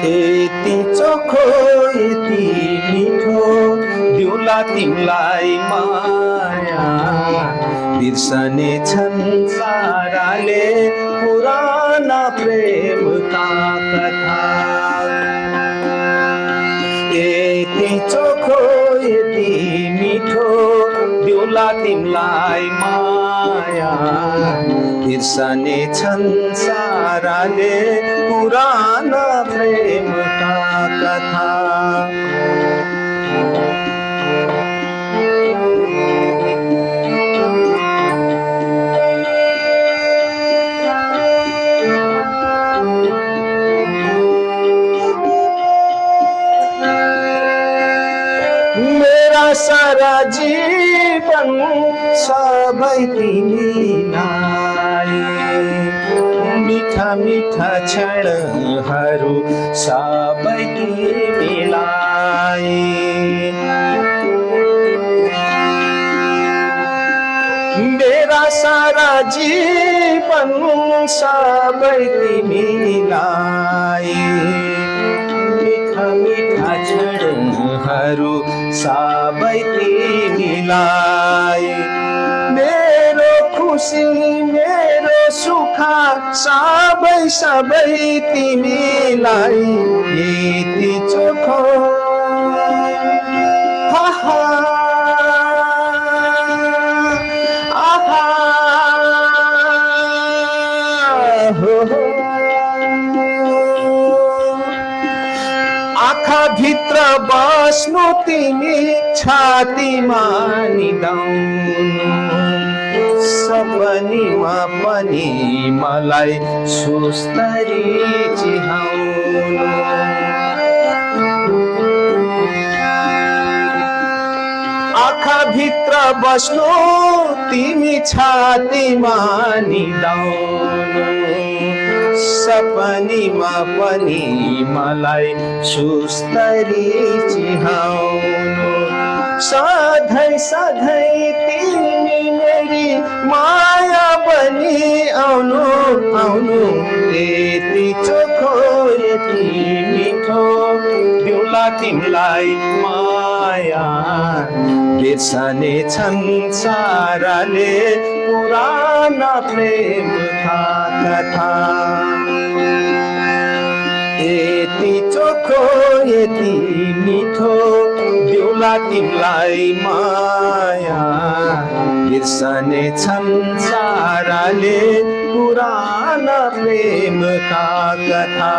यति चोखो यति मिठो दिउला तिमलाई माया बिर्सने छन् साराले पुराना प्रेमका कथा यति चोखो यति मिठो दिउला तिमलाई माया बिर्सने छन् साराले पुराना प्रेमका कथा मेरा सारा जीवन सबै तिमीलाई मीठा मीठा क्षणहरू सबै तिमीलाई मेरा सारा जीवन सबै तिमीलाई मीठा मीठा क्षणहरू सबै तिमीलाई मेरो खुसी मेरो सुख सबै सबै तिमीलाई यति चोखो आहा आहा हो आँखा भित्र बस्नु तिमी छातीमा निदाउनु सपनीमा पनि मलाई सुस्तरी चिहाउनु आँखा भित्र बस्नु तिमी छातीमा निदाउनु सपनीमा पनि मलाई सुस्तरी चिहाउनु सधैँ सधैँ तिमी मेरी माया बनी आउनु आउनु यति चोखो यति मिठो दिउला तिमीलाई माया बिर्सने छन् साराले पुराना प्रेमका कथा यति चोखो यति मिठो दिउला तिमीलाई माया बिर्सने छन् साराले पुराना प्रेमका कथा